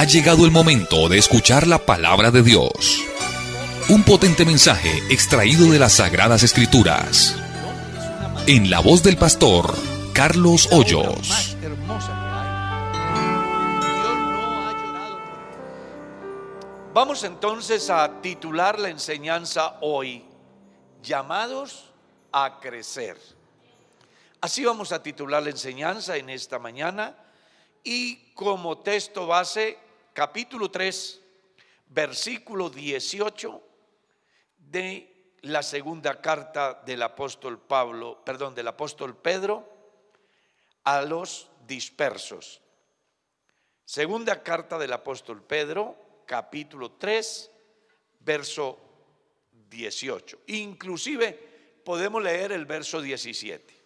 Ha llegado el momento de escuchar la palabra de Dios. Un potente mensaje extraído de las Sagradas Escrituras. En la voz del pastor Carlos Hoyos. Vamos entonces a titular la enseñanza hoy: llamados a crecer. Así vamos a titular la enseñanza en esta mañana, y como texto base, capítulo 3, versículo 18 de la segunda carta del apóstol Pedro a los dispersos. Segunda carta del apóstol Pedro, capítulo 3, verso 18. Inclusive podemos leer el verso 17.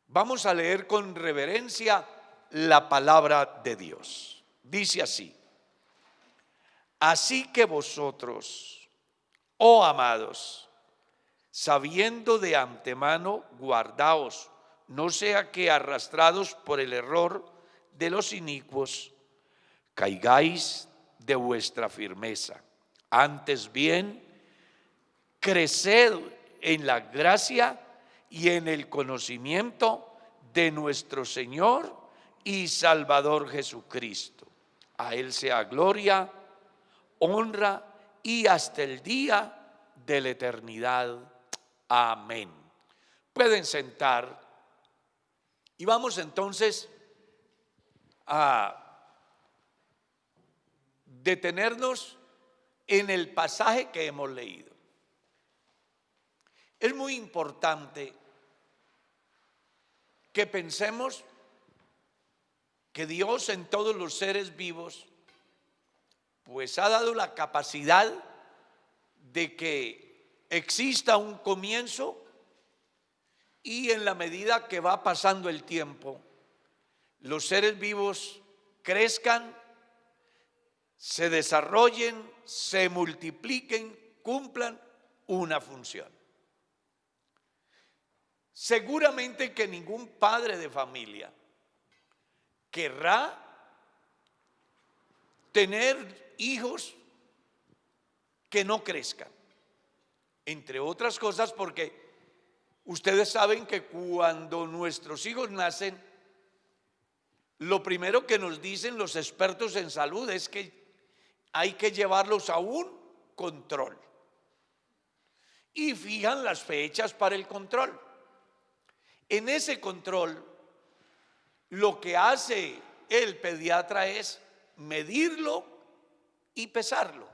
Vamos a leer con reverencia la palabra de Dios. Dice así: así que vosotros, oh amados, sabiendo de antemano, guardaos, no sea que arrastrados por el error de los inicuos, caigáis de vuestra firmeza. Antes bien, creced en la gracia y en el conocimiento de nuestro Señor y Salvador Jesucristo. A Él sea gloria, honra y hasta el día de la eternidad. Amén. Pueden sentar y vamos entonces a detenernos en el pasaje que hemos leído. Es muy importante que pensemos que Dios en todos los seres vivos pues ha dado la capacidad de que exista un comienzo, y en la medida que va pasando el tiempo, los seres vivos crezcan, se desarrollen, se multipliquen, cumplan una función. Seguramente que ningún padre de familia querrá tener hijos que no crezcan, entre otras cosas porque ustedes saben que cuando nuestros hijos nacen, lo primero que nos dicen los expertos en salud es que hay que llevarlos a un control, y fijan las fechas para el control. En ese control, lo que hace el pediatra es medirlo y pesarlo.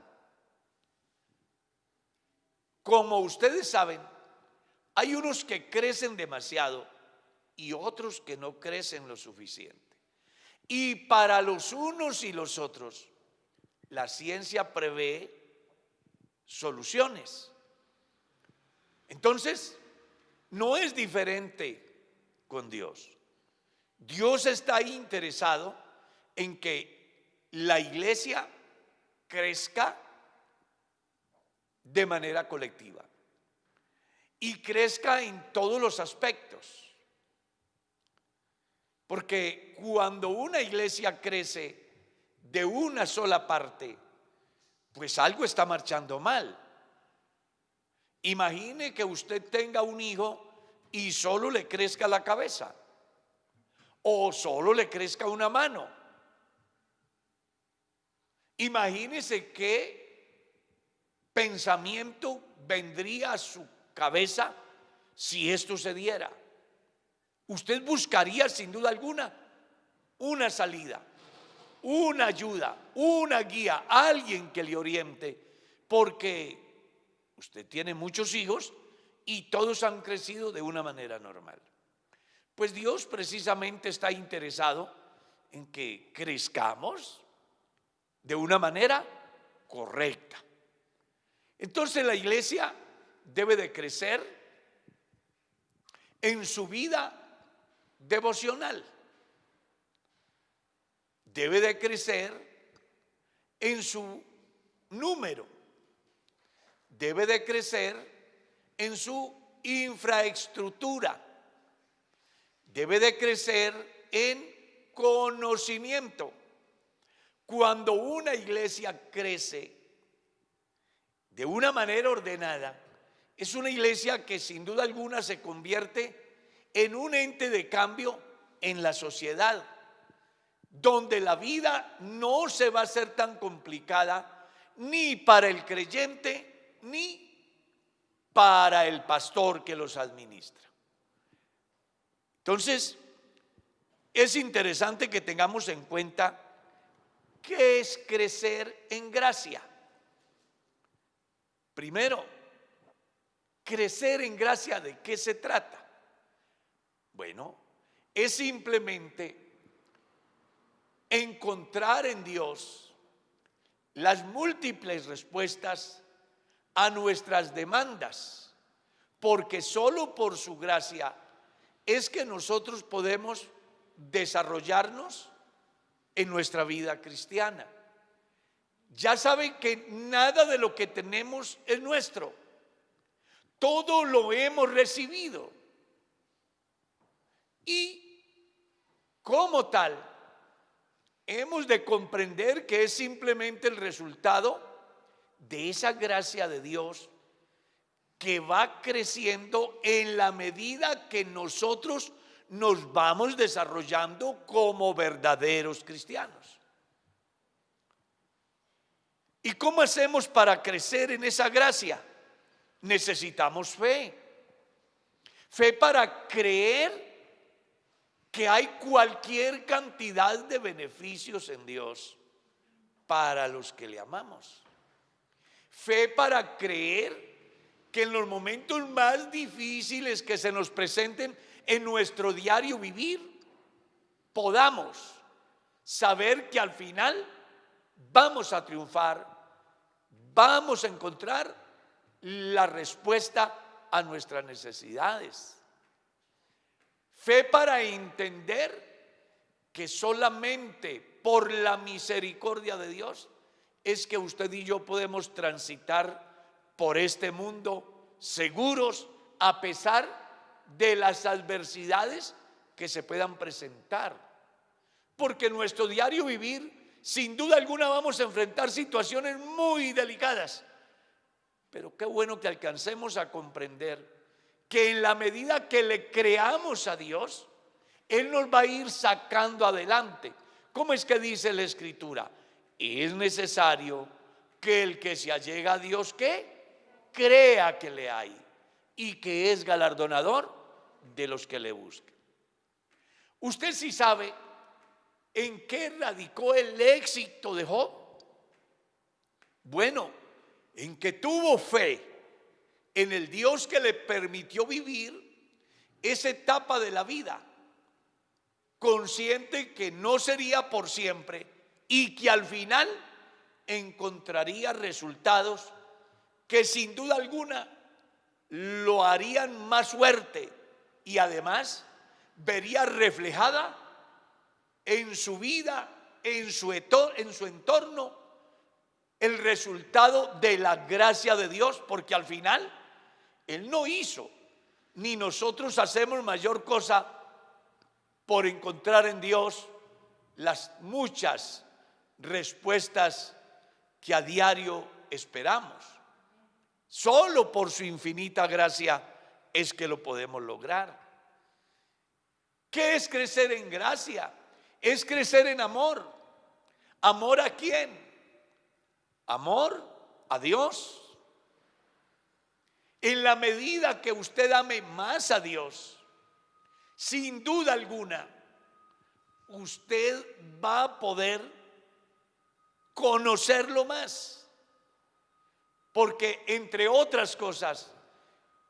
Como ustedes saben, hay unos que crecen demasiado y otros que no crecen lo suficiente. Y para los unos y los otros, la ciencia prevé soluciones. Entonces, no es diferente con Dios. Dios está interesado en que la iglesia crezca de manera colectiva y crezca en todos los aspectos. Porque cuando una iglesia crece de una sola parte, pues algo está marchando mal. Imagine que usted tenga un hijo y solo le crezca la cabeza, o solo le crezca una mano. Imagínese qué pensamiento vendría a su cabeza si esto se diera. Usted buscaría sin duda alguna una salida, una ayuda, una guía, alguien que le oriente, porque usted tiene muchos hijos y todos han crecido de una manera normal. Pues Dios precisamente está interesado en que crezcamos de una manera correcta. Entonces la iglesia debe de crecer en su vida devocional, debe de crecer en su número, debe de crecer en su infraestructura, debe de crecer en conocimiento, Cuando una iglesia crece de una manera ordenada, es una iglesia que sin duda alguna se convierte en un ente de cambio en la sociedad, donde la vida no se va a hacer tan complicada ni para el creyente ni para el pastor que los administra. Entonces, es interesante que tengamos en cuenta qué es crecer en gracia. Primero, crecer en gracia, ¿de qué se trata? Bueno, es simplemente encontrar en Dios las múltiples respuestas a nuestras demandas, porque solo por su gracia es que nosotros podemos desarrollarnos en nuestra vida cristiana. Ya saben que nada de lo que tenemos es nuestro, todo lo hemos recibido y como tal hemos de comprender que es simplemente el resultado de esa gracia de Dios que va creciendo en la medida que nosotros nos vamos desarrollando como verdaderos cristianos. ¿Y cómo hacemos para crecer en esa gracia? Necesitamos fe. Fe para creer que hay cualquier cantidad de beneficios en Dios para los que le amamos. Fe para creer que en los momentos más difíciles que se nos presenten en nuestro diario vivir, podamos saber que al final vamos a triunfar, vamos a encontrar la respuesta a nuestras necesidades. Fe para entender que solamente por la misericordia de Dios es que usted y yo podemos transitar por este mundo seguros a pesar de las adversidades que se puedan presentar. Porque en nuestro diario vivir, sin duda alguna, vamos a enfrentar situaciones muy delicadas. Pero qué bueno que alcancemos a comprender que en la medida que le creamos a Dios, Él nos va a ir sacando adelante. ¿Cómo es que dice la Escritura? Es necesario que el que se allega a Dios, ¿qué? Crea que le hay y que es galardonador de los que le buscan. Usted sí sabe en qué radicó el éxito de Job. Bueno, en que tuvo fe en el Dios que le permitió vivir esa etapa de la vida, consciente que no sería por siempre y que al final encontraría resultados que sin duda alguna lo harían más fuerte y además vería reflejada en su vida, en su entorno, el resultado de la gracia de Dios, porque al final Él no hizo, ni nosotros hacemos mayor cosa por encontrar en Dios las muchas respuestas que a diario esperamos. Solo por su infinita gracia es que lo podemos lograr. ¿Qué es crecer en gracia? Es crecer en amor. ¿Amor a quién? Amor a Dios. En la medida que usted ame más a Dios, sin duda alguna, usted va a poder conocerlo más. Porque entre otras cosas,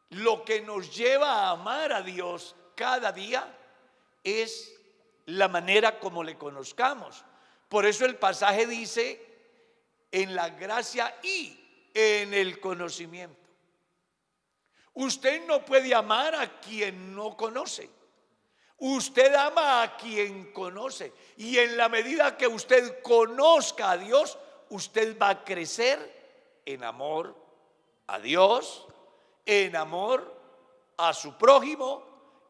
lo que nos lleva a amar a Dios cada día es la manera como le conozcamos. Por eso el pasaje dice en la gracia y en el conocimiento. Usted no puede amar a quien no conoce. Usted ama a quien conoce. Y en la medida que usted conozca a Dios, usted va a crecer en amor a Dios, en amor a su prójimo,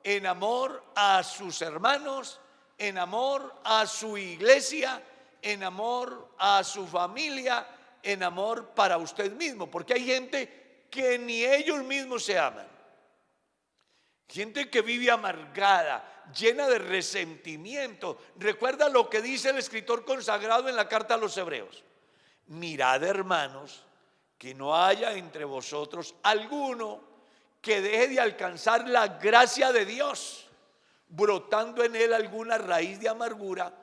en amor a sus hermanos, en amor a su iglesia en amor a su familia, en amor para usted mismo, porque hay gente que ni ellos mismos se aman. Gente que vive amargada, llena de resentimiento. Recuerda lo que dice el escritor consagrado en la carta a los Hebreos: mirad, hermanos, que no haya entre vosotros alguno que deje de alcanzar la gracia de Dios, brotando en él alguna raíz de amargura,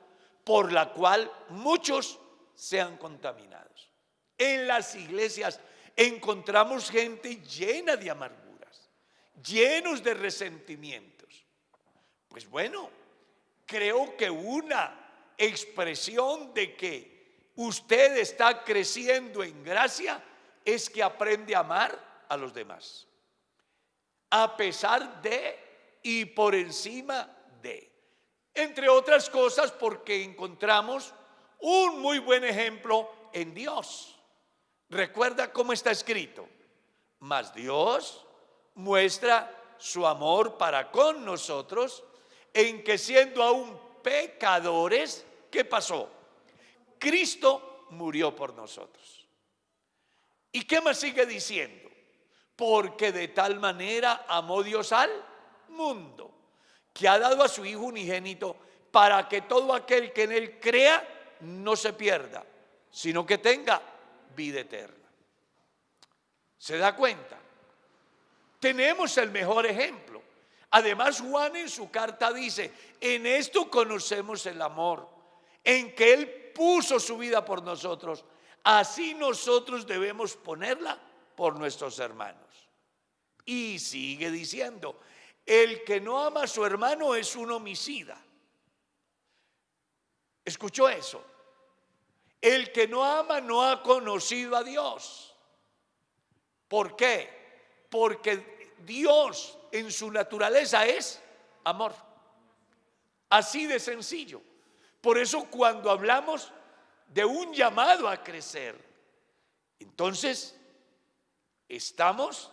por la cual muchos sean contaminados. En las iglesias encontramos gente llena de amarguras, llenos de resentimientos. Pues bueno, creo que una expresión de que usted está creciendo en gracia es que aprende a amar a los demás, a pesar de y por encima de. Entre otras cosas porque encontramos un muy buen ejemplo en Dios. Recuerda cómo está escrito: mas Dios muestra su amor para con nosotros en que, siendo aún pecadores, ¿qué pasó? Cristo murió por nosotros. ¿Y qué más sigue diciendo? Porque de tal manera amó Dios al mundo, que ha dado a su Hijo unigénito, para que todo aquel que en él crea no se pierda, sino que tenga vida eterna. ¿Se da cuenta? Tenemos el mejor ejemplo. Además, Juan en su carta dice: en esto conocemos el amor, en que él puso su vida por nosotros. Así nosotros debemos ponerla por nuestros hermanos. Y sigue diciendo: el que no ama a su hermano es un homicida. ¿Escuchó eso? El que no ama no ha conocido a Dios. ¿Por qué? Porque Dios en su naturaleza es amor. Así de sencillo. Por eso cuando hablamos de un llamado a crecer, entonces estamos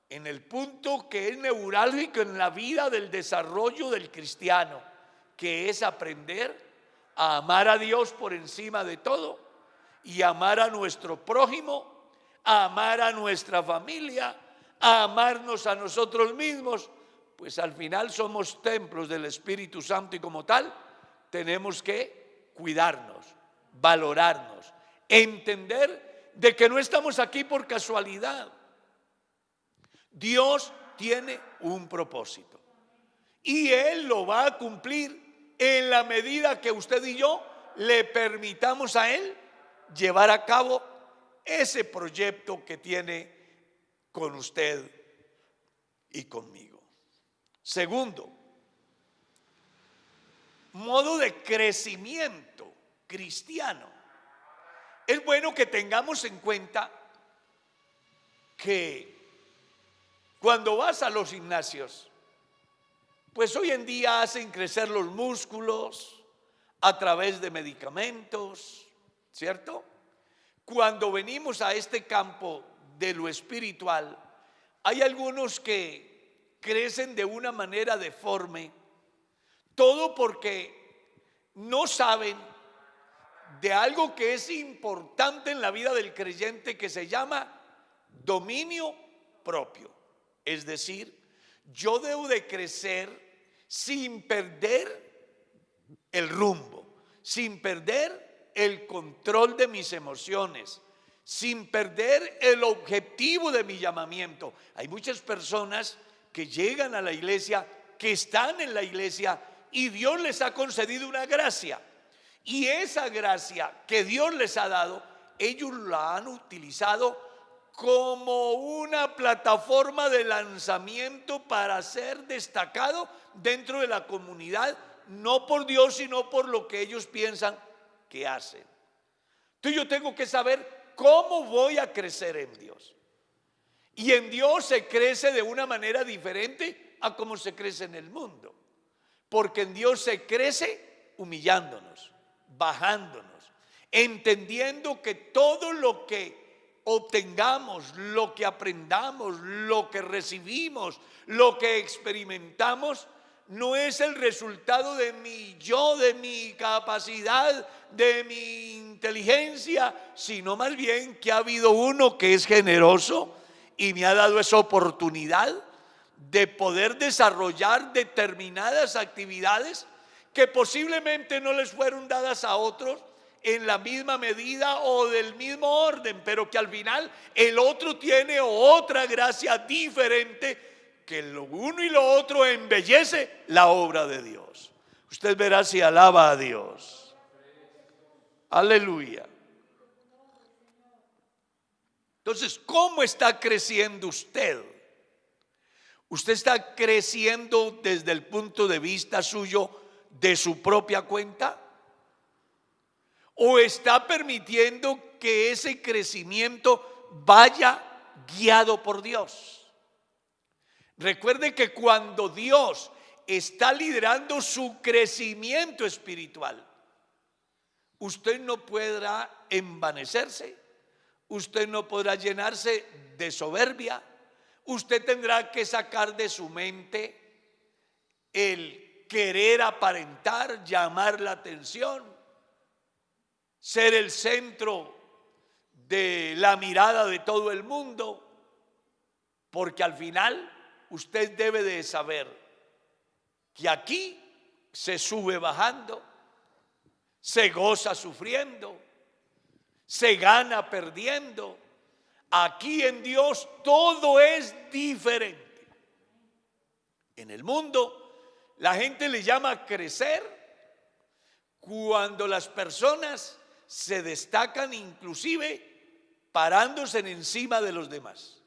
en el punto que es neurálgico en la vida del desarrollo del cristiano, que es aprender a amar a Dios por encima de todo y amar a nuestro prójimo, a amar a nuestra familia, a amarnos a nosotros mismos. Pues al final somos templos del Espíritu Santo y como tal tenemos que cuidarnos, valorarnos, entender de que no estamos aquí por casualidad. Dios tiene un propósito y Él lo va a cumplir en la medida que usted y yo le permitamos a Él llevar a cabo ese proyecto que tiene con usted y conmigo. Segundo, modo de crecimiento cristiano. Es bueno que tengamos en cuenta que cuando vas a los gimnasios, pues hoy en día hacen crecer los músculos a través de medicamentos, ¿cierto? Cuando venimos a este campo de lo espiritual, hay algunos que crecen de una manera deforme, todo porque no saben de algo que es importante en la vida del creyente, que se llama dominio propio. Es decir, yo debo de crecer sin perder el rumbo, sin perder el control de mis emociones, sin perder el objetivo de mi llamamiento. Hay muchas personas que llegan a la iglesia, que están en la iglesia y Dios les ha concedido una gracia. Y esa gracia que Dios les ha dado, ellos la han utilizado como una plataforma de lanzamiento para ser destacado dentro de la comunidad, no por Dios, sino por lo que ellos piensan que hacen. Entonces yo tengo que saber cómo voy a crecer en Dios. Y en Dios se crece de una manera diferente a como se crece en el mundo. Porque en Dios se crece humillándonos, bajándonos, entendiendo que todo lo que obtengamos, lo que aprendamos, lo que recibimos, lo que experimentamos, no es el resultado de mi yo, de mi capacidad, de mi inteligencia, sino más bien que ha habido uno que es generoso y me ha dado esa oportunidad de poder desarrollar determinadas actividades que posiblemente no les fueron dadas a otros en la misma medida o del mismo orden, pero que al final el otro tiene otra gracia diferente, que lo uno y lo otro embellece la obra de Dios. Usted verá si alaba a Dios. Aleluya. Entonces, ¿cómo está creciendo usted? ¿Usted está creciendo desde el punto de vista suyo, de su propia cuenta? ¿O está permitiendo que ese crecimiento vaya guiado por Dios? Recuerde que cuando Dios está liderando su crecimiento espiritual, usted no podrá envanecerse, usted no podrá llenarse de soberbia, usted tendrá que sacar de su mente el querer aparentar, llamar la atención, ser el centro de la mirada de todo el mundo, porque al final usted debe de saber que aquí se sube bajando, se goza sufriendo, se gana perdiendo. Aquí en Dios todo es diferente. En el mundo la gente le llama crecer cuando las personas se destacan, inclusive parándose encima de los demás.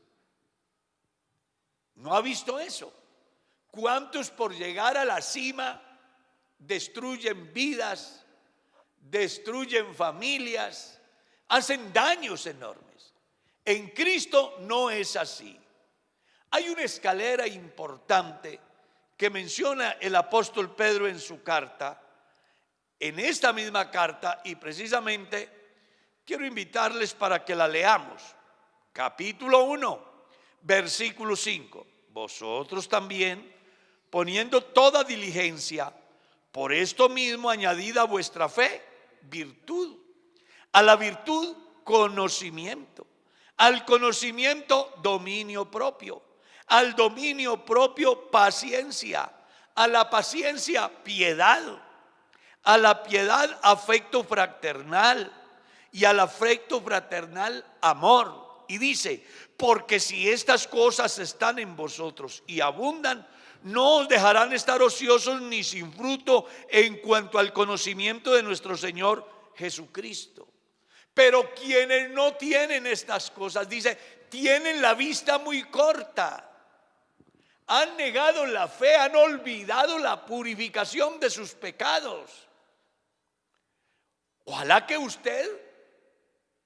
¿No ha visto eso? ¿Cuántos por llegar a la cima destruyen vidas, destruyen familias, hacen daños enormes? En Cristo no es así. Hay una escalera importante que menciona el apóstol Pedro en su carta, en esta misma carta, y precisamente quiero invitarles para que la leamos. Capítulo 1, versículo 5. Vosotros también, poniendo toda diligencia, por esto mismo añadid a vuestra fe virtud, a la virtud conocimiento, al conocimiento dominio propio, al dominio propio paciencia, a la paciencia piedad, a la piedad afecto fraternal y al afecto fraternal amor. Y dice, porque si estas cosas están en vosotros y abundan, no os dejarán estar ociosos ni sin fruto en cuanto al conocimiento de nuestro Señor Jesucristo. Pero quienes no tienen estas cosas, dice, tienen la vista muy corta, han negado la fe, han olvidado la purificación de sus pecados. Ojalá que usted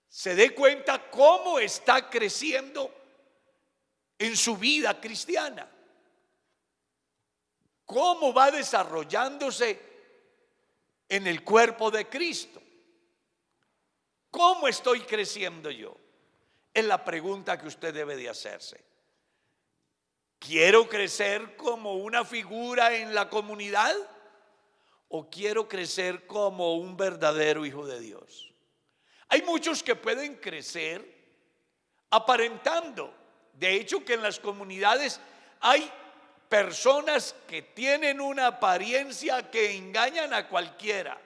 se dé cuenta cómo está creciendo en su vida cristiana, cómo va desarrollándose en el cuerpo de Cristo. ¿Cómo estoy creciendo yo? Es la pregunta que usted debe de hacerse. ¿Quiero crecer como una figura en la comunidad o quiero crecer como un verdadero hijo de Dios? Hay muchos que pueden crecer aparentando. De hecho, que en las comunidades hay personas que tienen una apariencia que engañan a cualquiera.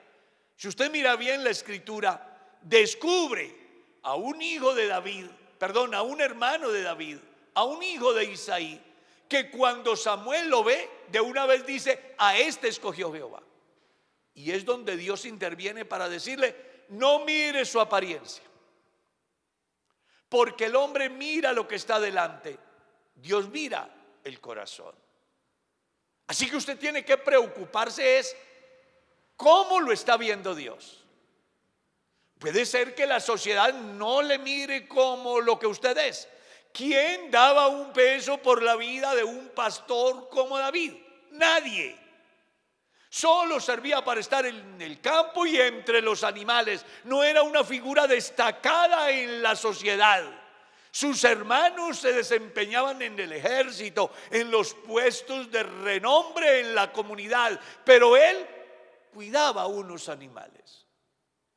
Si usted mira bien la escritura, descubre a un hijo de David, a un hermano de David, a un hijo de Isaí, que cuando Samuel lo ve, de una vez dice, a este escogió Jehová. Y es donde Dios interviene para decirle, no mire su apariencia, porque el hombre mira lo que está delante, Dios mira el corazón. Así que usted tiene que preocuparse es cómo lo está viendo Dios. Puede ser que la sociedad no le mire como lo que usted es. ¿Quién daba un peso por la vida de un pastor como David? Nadie. Solo servía para estar en el campo y entre los animales. No era una figura destacada en la sociedad. Sus hermanos se desempeñaban en el ejército, en los puestos de renombre en la comunidad, pero él cuidaba unos animales.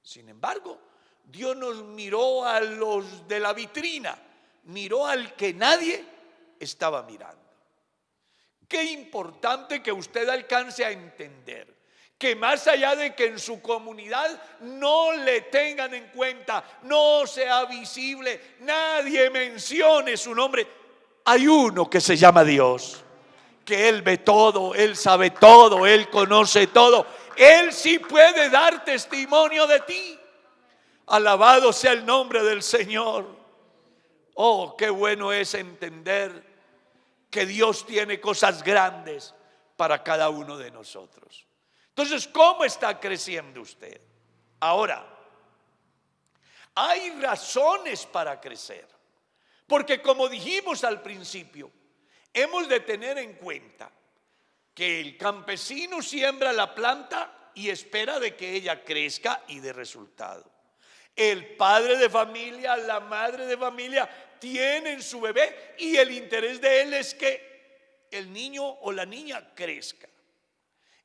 Sin embargo, Dios nos miró a los de la vitrina, miró al que nadie estaba mirando. Qué importante que usted alcance a entender que más allá de que en su comunidad no le tengan en cuenta, no sea visible, nadie mencione su nombre, hay uno que se llama Dios, que Él ve todo, Él sabe todo, Él conoce todo. Él sí puede dar testimonio de ti. Alabado sea el nombre del Señor. Oh, qué bueno es entender que Dios tiene cosas grandes para cada uno de nosotros. Entonces, ¿cómo está creciendo usted? Ahora, hay razones para crecer, porque como dijimos al principio, hemos de tener en cuenta que el campesino siembra la planta y espera de que ella crezca y dé resultado. El padre de familia, la madre de familia tienen su bebé y el interés de él es que el niño o la niña crezca.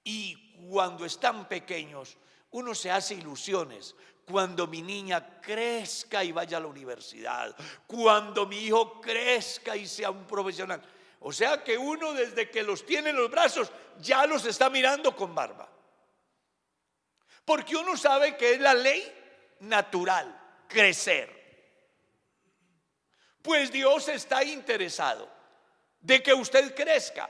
Y cuando están pequeños, uno se hace ilusiones. Cuando mi niña crezca y vaya a la universidad, cuando mi hijo crezca y sea un profesional. O sea que uno desde que los tiene en los brazos ya los está mirando con barba. Porque uno sabe que es la ley natural, crecer. Pues Dios está interesado de que usted crezca.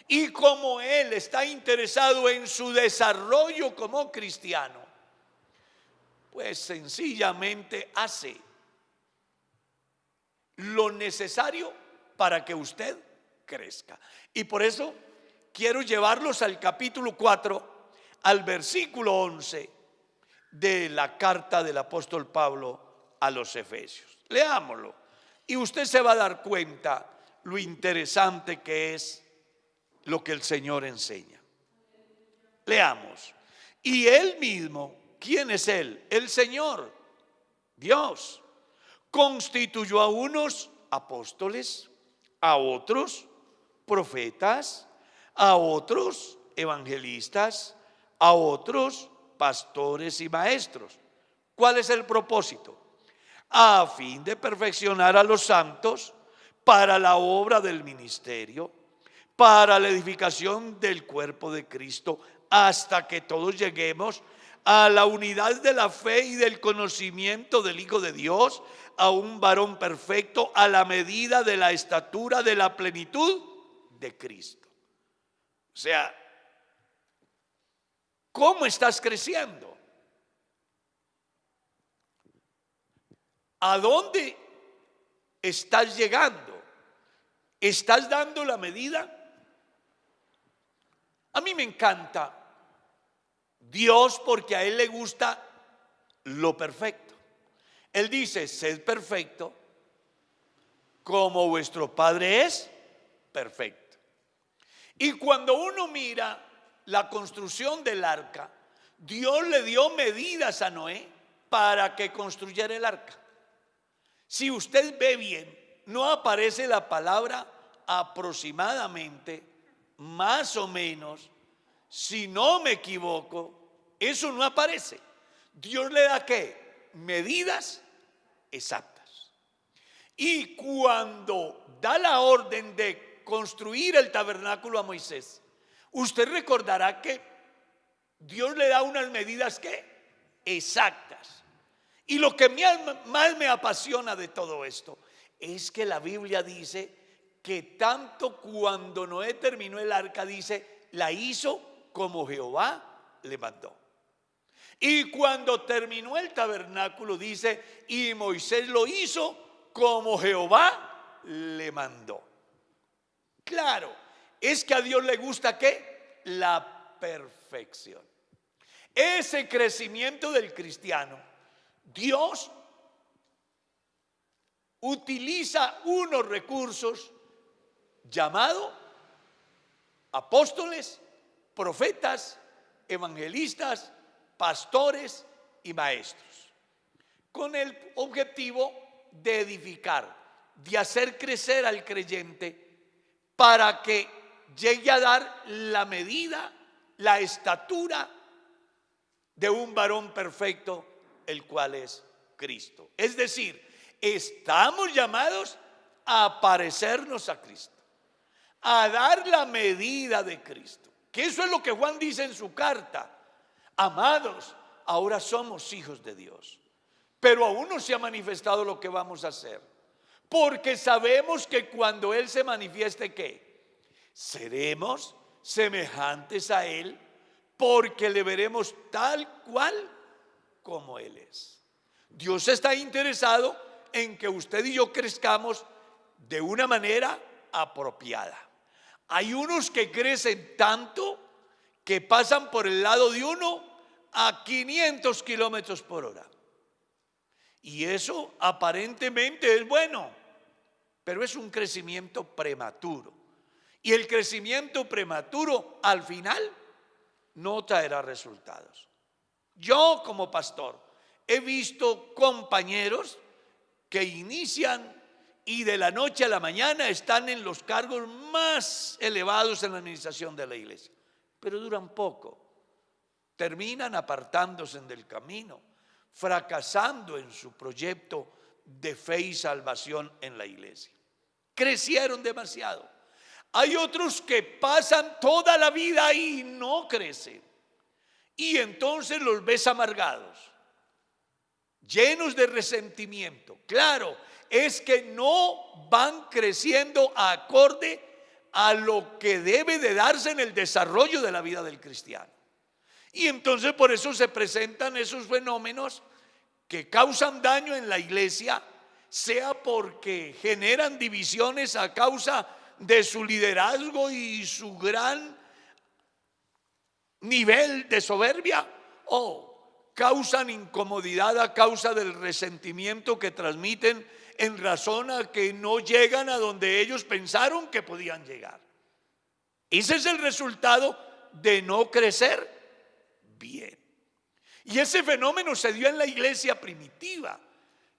Y como Él está interesado en su desarrollo como cristiano, pues sencillamente hace lo necesario para que usted crezca. Y por eso quiero llevarlos al capítulo 4, al versículo 11 de la carta del apóstol Pablo a los Efesios. Leámoslo y usted se va a dar cuenta lo interesante que es lo que el Señor enseña. Leamos. Y Él mismo, ¿quién es Él? El Señor, Dios, constituyó a unos apóstoles, a otros profetas, a otros evangelistas, a otros pastores y maestros. ¿Cuál es el propósito? A fin de perfeccionar a los santos para la obra del ministerio, para la edificación del cuerpo de Cristo, hasta que todos lleguemos a la unidad de la fe y del conocimiento del Hijo de Dios, a un varón perfecto, a la medida de la estatura de la plenitud de Cristo. O sea, ¿cómo estás creciendo? ¿A dónde estás llegando? ¿Estás dando la medida? A mí me encanta Dios porque a Él le gusta lo perfecto. Él dice, sed perfecto como vuestro Padre es perfecto. Y cuando uno mira la construcción del arca, Dios le dio medidas a Noé para que construyera el arca. Si usted ve bien, no aparece la palabra aproximadamente, más o menos, si no me equivoco, eso no aparece. Dios le da ¿qué? Medidas exactas. Y cuando da la orden de construir el tabernáculo a Moisés, usted recordará que Dios le da unas medidas ¿qué? Exactas. Y lo que más me apasiona de todo esto es que la Biblia dice que tanto cuando Noé terminó el arca, dice, la hizo como Jehová le mandó. Y cuando terminó el tabernáculo, dice, y Moisés lo hizo como Jehová le mandó. Claro, es que a Dios le gusta ¿qué? La perfección. Ese crecimiento del cristiano, Dios utiliza unos recursos llamados apóstoles, profetas, evangelistas, pastores y maestros, con el objetivo de edificar, de hacer crecer al creyente para que llegue a dar la medida, la estatura de un varón perfecto, el cual es Cristo. Es decir, estamos llamados a parecernos a Cristo, a dar la medida de Cristo. Que eso es lo que Juan dice en su carta. Amados, ahora somos hijos de Dios, pero aún no se ha manifestado lo que vamos a hacer, porque sabemos que cuando Él se manifieste, ¿qué? Seremos semejantes a Él, porque le veremos tal cual como Él es. Dios está interesado en que usted y yo crezcamos de una manera apropiada. Hay unos que crecen tanto que pasan por el lado de uno a 500 kilómetros por hora. Y eso aparentemente es bueno, pero es un crecimiento prematuro. Y el crecimiento prematuro al final no traerá resultados. Yo como pastor he visto compañeros que inician y de la noche a la mañana están en los cargos más elevados en la administración de la iglesia, pero duran poco. Terminan apartándose del camino, fracasando en su proyecto de fe y salvación en la iglesia. Crecieron demasiado. Hay otros que pasan toda la vida y no crecen, y entonces los ves amargados, llenos de resentimiento. Claro, es que no van creciendo acorde a lo que debe de darse en el desarrollo de la vida del cristiano. Y entonces por eso se presentan esos fenómenos que causan daño en la iglesia, sea porque generan divisiones a causa de su liderazgo y su gran nivel de soberbia, o causan incomodidad a causa del resentimiento que transmiten en razón a que no llegan a donde ellos pensaron que podían llegar. Ese es el resultado de no crecer bien. Y ese fenómeno se dio en la iglesia primitiva.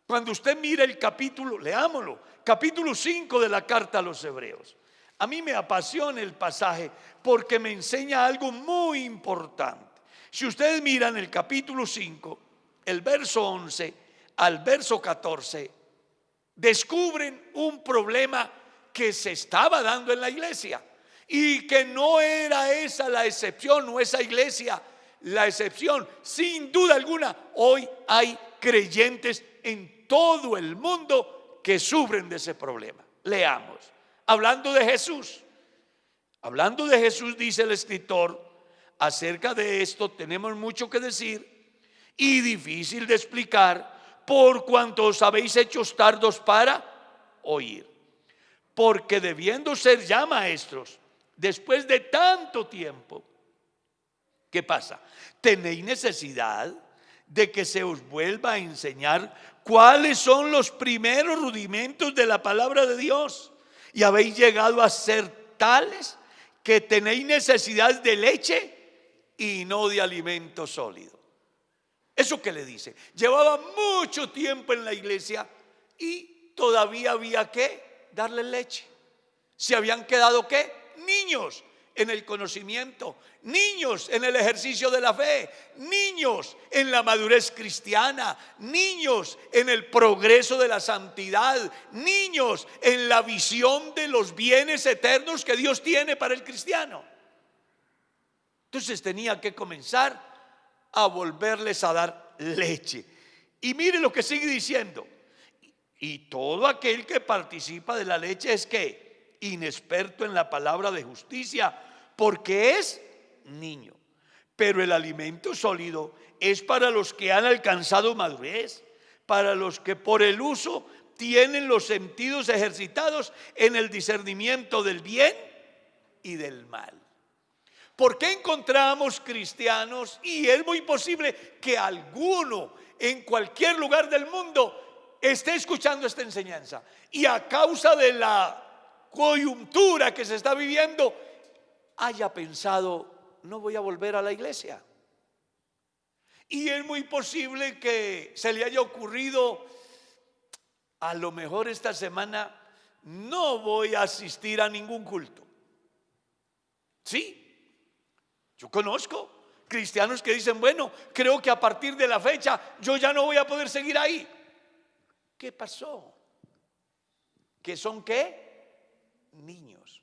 Cuando usted mira el capítulo, leámoslo, capítulo 5 de la carta a los Hebreos. A mí me apasiona el pasaje porque me enseña algo muy importante. Si ustedes miran el capítulo 5, el verso 11 al verso 14, descubren un problema que se estaba dando en la iglesia y que no era esa la excepción, o esa iglesia la excepción. Sin duda alguna, hoy hay creyentes en todo el mundo que sufren de ese problema. Leamos. Hablando de Jesús, dice el escritor, acerca de esto tenemos mucho que decir y difícil de explicar, por cuanto os habéis hecho tardos para oír. Porque debiendo ser ya maestros, después de tanto tiempo, ¿qué pasa? Tenéis necesidad de que se os vuelva a enseñar cuáles son los primeros rudimentos de la palabra de Dios, y habéis llegado a ser tales que tenéis necesidad de leche y no de alimento sólido. ¿Eso qué le dice? Llevaba mucho tiempo en la iglesia y todavía había que darle leche. Se habían quedado ¿qué? Niños en el conocimiento, niños en el ejercicio de la fe, niños en la madurez cristiana, niños en el progreso de la santidad, niños en la visión de los bienes eternos que Dios tiene para el cristiano. Entonces tenía que comenzar a volverles a dar leche. Y mire lo que sigue diciendo: y todo aquel que participa de la leche es que inexperto en la palabra de justicia, porque es niño. Pero el alimento sólido es para los que han alcanzado madurez, para los que por el uso tienen los sentidos ejercitados en el discernimiento del bien y del mal. ¿Por qué encontramos cristianos? Y es muy posible que alguno en cualquier lugar del mundo esté escuchando esta enseñanza y a causa de la coyuntura que se está viviendo haya pensado: no voy a volver a la iglesia. Y es muy posible que se le haya ocurrido: a lo mejor esta semana no voy a asistir a ningún culto. Sí, yo conozco cristianos que dicen, bueno, creo que a partir de la fecha yo ya no voy a poder seguir ahí. ¿Qué pasó? ¿Qué son qué? Niños.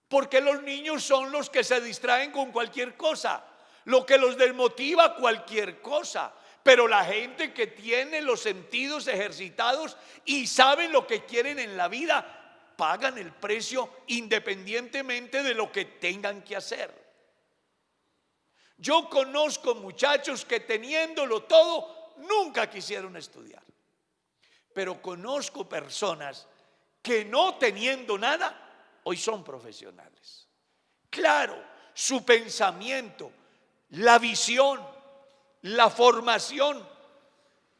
Porque los niños son los que se distraen con cualquier cosa, lo que los desmotiva cualquier cosa. Pero la gente que tiene los sentidos ejercitados y saben lo que quieren en la vida, pagan el precio independientemente de lo que tengan que hacer. Yo conozco muchachos que teniéndolo todo, nunca quisieron estudiar. Pero conozco personas que no teniendo nada, hoy son profesionales. Claro, su pensamiento, la visión, la formación,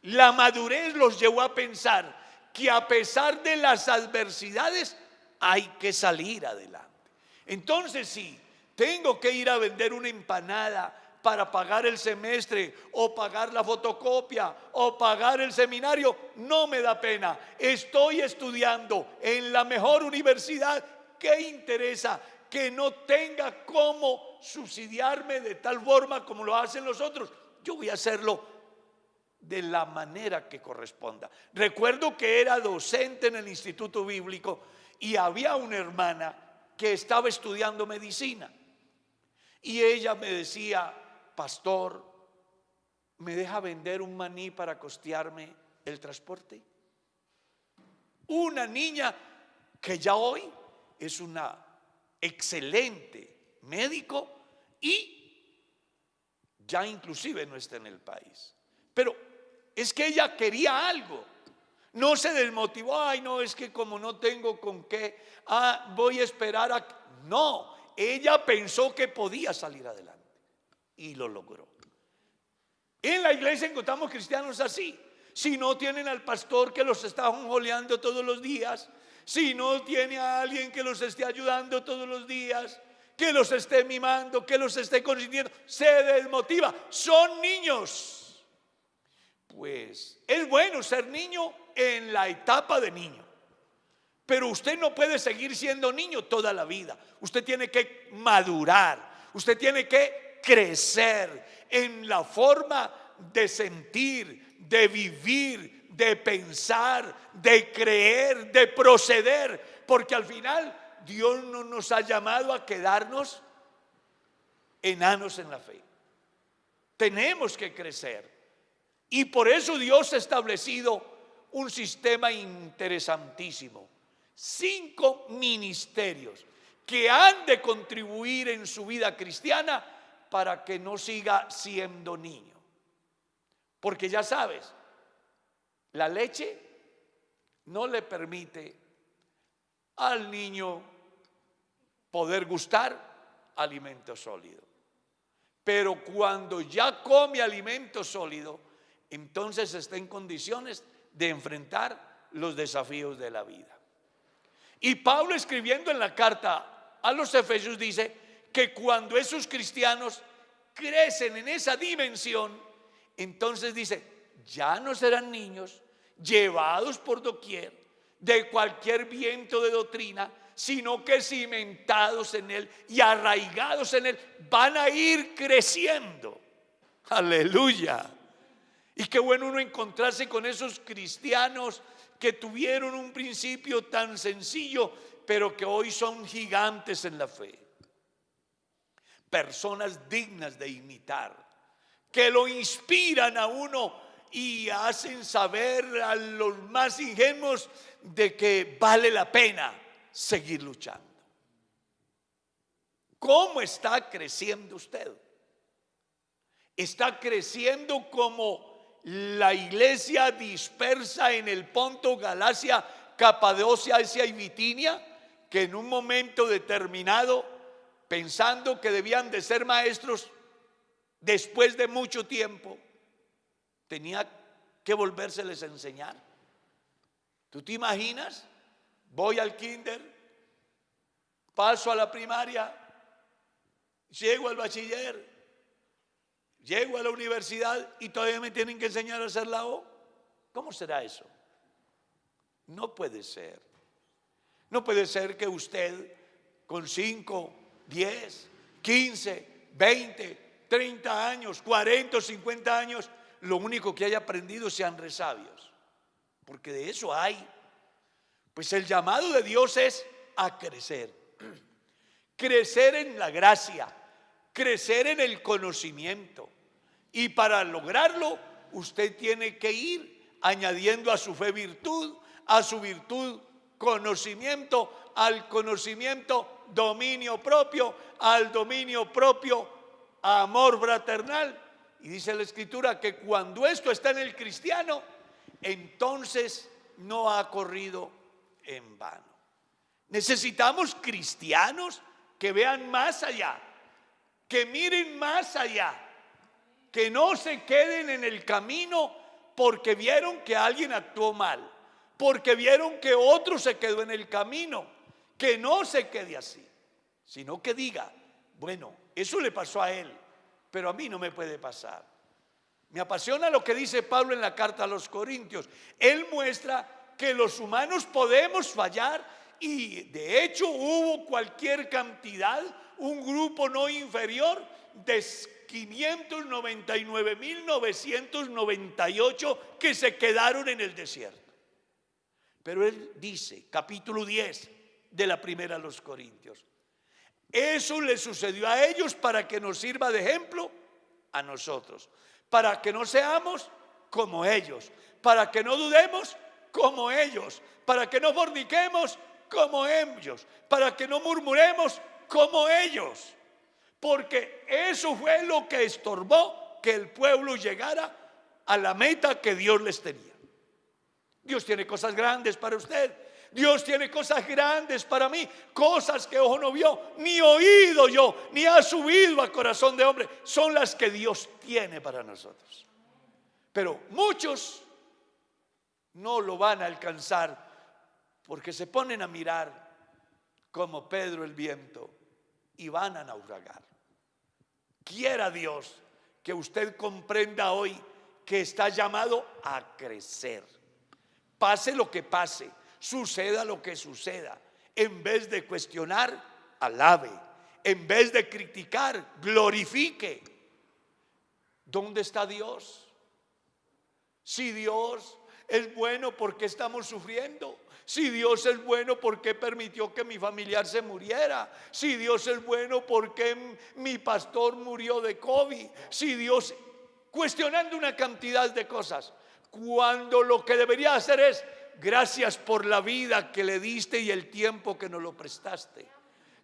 la madurez los llevó a pensar que a pesar de las adversidades hay que salir adelante. Entonces, si tengo que ir a vender una empanada para pagar el semestre o pagar la fotocopia o pagar el seminario, no me da pena. Estoy estudiando en la mejor universidad. ¿Qué interesa? Que no tenga cómo subsidiarme de tal forma como lo hacen los otros. Yo voy a hacerlo de la manera que corresponda. Recuerdo que era docente en el Instituto Bíblico y había una hermana que estaba estudiando medicina. Y ella me decía, pastor, ¿me deja vender un maní para costearme el transporte? Una niña que ya hoy es una excelente médico y ya inclusive no está en el país. Pero es que ella quería algo. No se desmotivó, ay no, es que como no tengo con qué, voy a esperar a... No, ella pensó que podía salir adelante y lo logró. En la iglesia encontramos cristianos así. Si no tienen al pastor que los está jonjoleando todos los días, si no tiene a alguien que los esté ayudando todos los días, que los esté mimando, que los esté consintiendo, se desmotiva. Son niños. Pues es bueno ser niño en la etapa de niño, pero usted no puede seguir siendo niño toda la vida. Usted tiene que madurar, usted tiene que crecer en la forma de sentir, de vivir, de pensar, de creer, de proceder, porque al final Dios no nos ha llamado a quedarnos enanos en la fe. Tenemos que crecer. Y por eso Dios ha establecido un sistema interesantísimo. 5 ministerios que han de contribuir en su vida cristiana para que no siga siendo niño. Porque ya sabes, la leche no le permite al niño poder gustar alimento sólido. Pero cuando ya come alimento sólido, entonces está en condiciones de enfrentar los desafíos de la vida. Y Pablo, escribiendo en la carta a los Efesios, dice que cuando esos cristianos crecen en esa dimensión, entonces dice, ya no serán niños llevados por doquier de cualquier viento de doctrina, sino que cimentados en él y arraigados en él, van a ir creciendo. Aleluya. Y qué bueno uno encontrarse con esos cristianos que tuvieron un principio tan sencillo, pero que hoy son gigantes en la fe. Personas dignas de imitar, que lo inspiran a uno y hacen saber a los más ingenuos de que vale la pena seguir luchando. ¿Cómo está creciendo usted? ¿Está creciendo como la iglesia dispersa en el Ponto, Galacia, Capadocia, Asia y Bitinia, que en un momento determinado, pensando que debían de ser maestros, después de mucho tiempo, tenía que volvérseles a enseñar? ¿Tú te imaginas? Voy al kinder, paso a la primaria, llego al bachiller, llego a la universidad y todavía me tienen que enseñar a hacer la O. ¿Cómo será eso? No puede ser. No puede ser que usted con 5, 10, 15, 20, 30 años, 40 o 50 años, lo único que haya aprendido sean resabios. Porque de eso hay. Pues el llamado de Dios es a crecer. Crecer en la gracia, crecer en el conocimiento. Y para lograrlo, usted tiene que ir añadiendo a su fe virtud, a su virtud conocimiento, al conocimiento dominio propio, al dominio propio amor fraternal. Y dice la Escritura que cuando esto está en el cristiano, entonces no ha corrido en vano. Necesitamos cristianos que vean más allá, que miren más allá, que no se queden en el camino porque vieron que alguien actuó mal, porque vieron que otro se quedó en el camino. Que no se quede así, sino que diga, bueno, eso le pasó a él, pero a mí no me puede pasar. Me apasiona lo que dice Pablo en la carta a los Corintios. Él muestra que los humanos podemos fallar, y de hecho hubo cualquier cantidad, un grupo no inferior de 599.998 que se quedaron en el desierto. Pero él dice, capítulo 10 de la primera a los Corintios, eso le sucedió a ellos para que nos sirva de ejemplo a nosotros, para que no seamos como ellos, para que no dudemos como ellos, para que no forniquemos como ellos, para que no murmuremos como ellos, porque eso fue lo que estorbó que el pueblo llegara a la meta que Dios les tenía. Dios tiene cosas grandes para usted. Dios tiene cosas grandes para mí, cosas que ojo no vio, ni oído yo, ni ha subido a corazón de hombre. Son las que Dios tiene para nosotros. Pero muchos no lo van a alcanzar porque se ponen a mirar como Pedro el viento y van a naufragar. Quiera Dios que usted comprenda hoy que está llamado a crecer. Pase lo que pase, suceda lo que suceda, en vez de cuestionar, alabe. En vez de criticar, glorifique. ¿Dónde está Dios? Si Dios es bueno, ¿por qué estamos sufriendo? Si Dios es bueno, ¿por qué permitió que mi familiar se muriera? Si Dios es bueno, ¿por qué mi pastor murió de COVID? Si Dios, cuestionando una cantidad de cosas, cuando lo que debería hacer es: gracias por la vida que le diste y el tiempo que nos lo prestaste.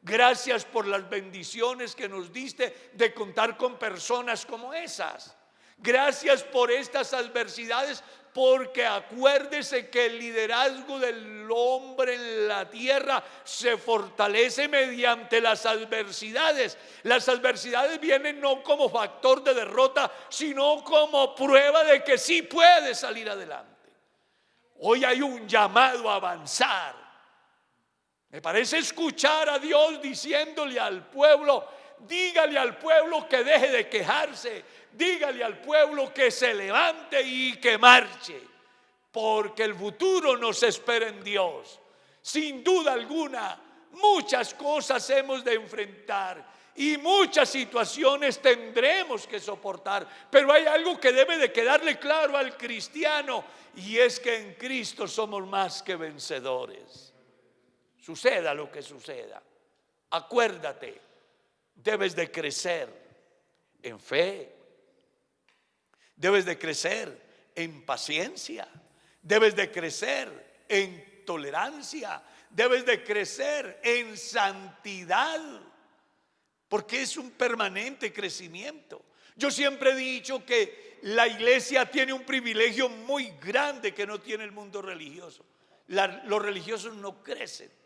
Gracias por las bendiciones que nos diste de contar con personas como esas. Gracias por estas adversidades, porque acuérdese que el liderazgo del hombre en la tierra se fortalece mediante las adversidades. Las adversidades vienen no como factor de derrota, sino como prueba de que sí puede salir adelante. Hoy hay un llamado a avanzar. Me parece escuchar a Dios diciéndole al pueblo: dígale al pueblo que deje de quejarse, dígale al pueblo que se levante y que marche, porque el futuro nos espera en Dios. Sin duda alguna, muchas cosas hemos de enfrentar y muchas situaciones tendremos que soportar, pero hay algo que debe de quedarle claro al cristiano, y es que en Cristo somos más que vencedores. Suceda lo que suceda, acuérdate, debes de crecer en fe, debes de crecer en paciencia, debes de crecer en tolerancia, debes de crecer en santidad, porque es un permanente crecimiento. Yo siempre he dicho que la iglesia tiene un privilegio muy grande que no tiene el mundo religioso. Los religiosos no crecen.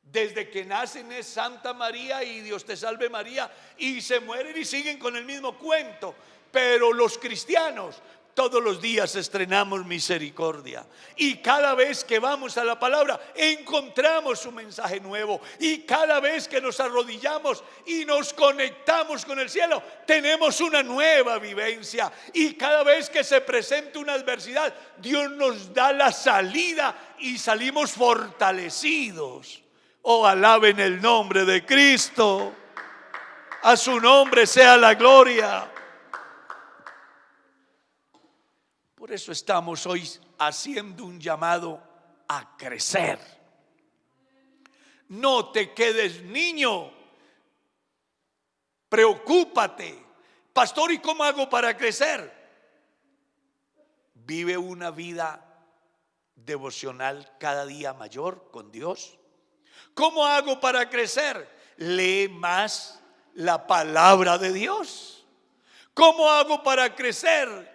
Desde que nacen es Santa María y Dios te salve María, y se mueren y siguen con el mismo cuento. Pero los cristianos Todos los días estrenamos misericordia y cada vez que vamos a la palabra encontramos un mensaje nuevo, y cada vez que nos arrodillamos y nos conectamos con el cielo tenemos una nueva vivencia, y cada vez que se presenta una adversidad Dios nos da la salida y salimos fortalecidos. Oh, alaben el nombre de Cristo, a su nombre sea la gloria. Por eso estamos hoy haciendo un llamado a crecer. No te quedes niño, preocúpate. Pastor, ¿y cómo hago para crecer? Vive una vida devocional cada día mayor con Dios. ¿Cómo hago para crecer? Lee más la palabra de Dios. ¿Cómo hago para crecer?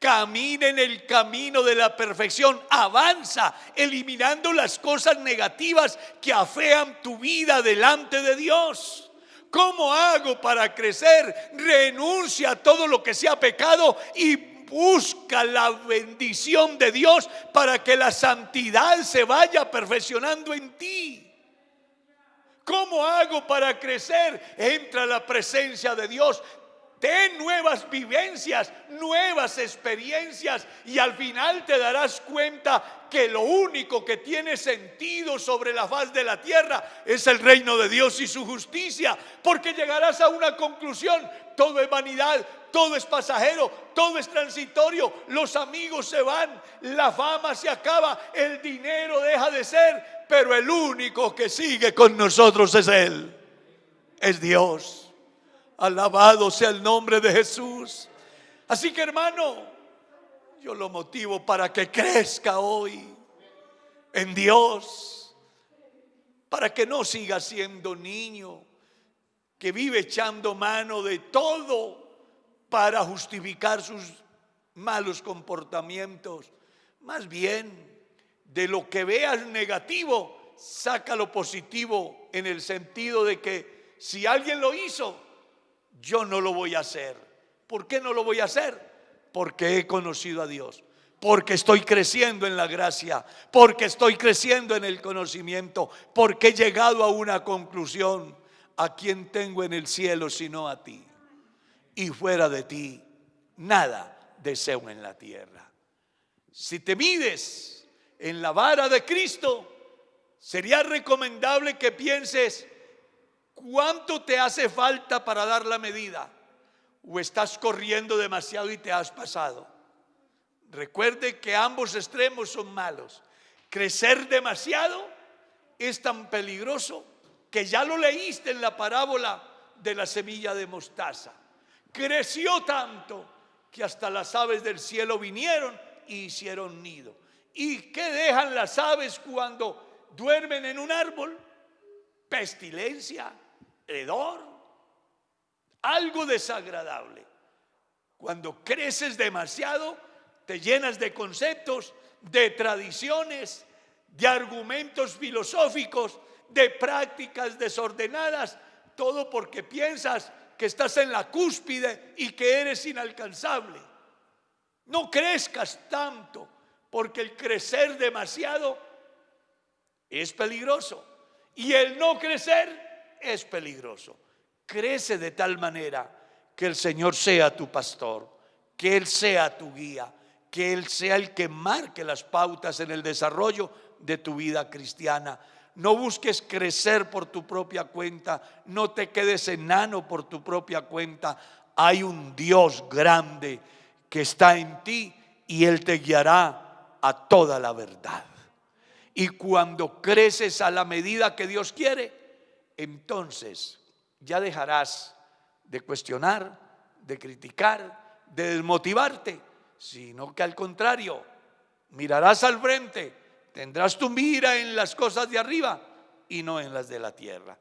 Camina en el camino de la perfección, avanza eliminando las cosas negativas que afean tu vida delante de Dios. ¿Cómo hago para crecer? Renuncia a todo lo que sea pecado y busca la bendición de Dios para que la santidad se vaya perfeccionando en ti. ¿Cómo hago para crecer? Entra a la presencia de Dios. Ten nuevas vivencias, nuevas experiencias, y al final te darás cuenta que lo único que tiene sentido sobre la faz de la tierra es el reino de Dios y su justicia, porque llegarás a una conclusión: todo es vanidad, todo es pasajero, todo es transitorio, los amigos se van, la fama se acaba, el dinero deja de ser, pero el único que sigue con nosotros es Él, es Dios. Alabado sea el nombre de Jesús. Así que, hermano, yo lo motivo para que crezca hoy en Dios, para que no siga siendo niño que vive echando mano de todo para justificar sus malos comportamientos. Más bien, de lo que veas negativo, saca lo positivo, en el sentido de que si alguien lo hizo, yo no lo voy a hacer. ¿Por qué no lo voy a hacer? Porque he conocido a Dios, porque estoy creciendo en la gracia, porque estoy creciendo en el conocimiento, porque he llegado a una conclusión: ¿a quién tengo en el cielo sino a ti? Y fuera de ti nada deseo en la tierra. Si te mides en la vara de Cristo, sería recomendable que pienses: ¿cuánto te hace falta para dar la medida? ¿O estás corriendo demasiado y te has pasado? Recuerde que ambos extremos son malos. Crecer demasiado es tan peligroso que ya lo leíste en la parábola de la semilla de mostaza. Creció tanto que hasta las aves del cielo vinieron y hicieron nido. ¿Y qué dejan las aves cuando duermen en un árbol? Pestilencia, hedor, algo desagradable. Cuando creces demasiado, te llenas de conceptos, de tradiciones, de argumentos filosóficos, de prácticas desordenadas, todo porque piensas que estás en la cúspide y que eres inalcanzable. No crezcas tanto, porque el crecer demasiado es peligroso, y el no crecer es peligroso. Crece de tal manera que el Señor sea tu pastor, que Él sea tu guía, que Él sea el que marque las pautas en el desarrollo de tu vida cristiana. No busques crecer por tu propia cuenta, no te quedes enano por tu propia cuenta. Hay un Dios grande que está en ti y Él te guiará a toda la verdad. Y cuando creces a la medida que Dios quiere, entonces ya dejarás de cuestionar, de criticar, de desmotivarte, sino que al contrario, mirarás al frente, tendrás tu mira en las cosas de arriba y no en las de la tierra.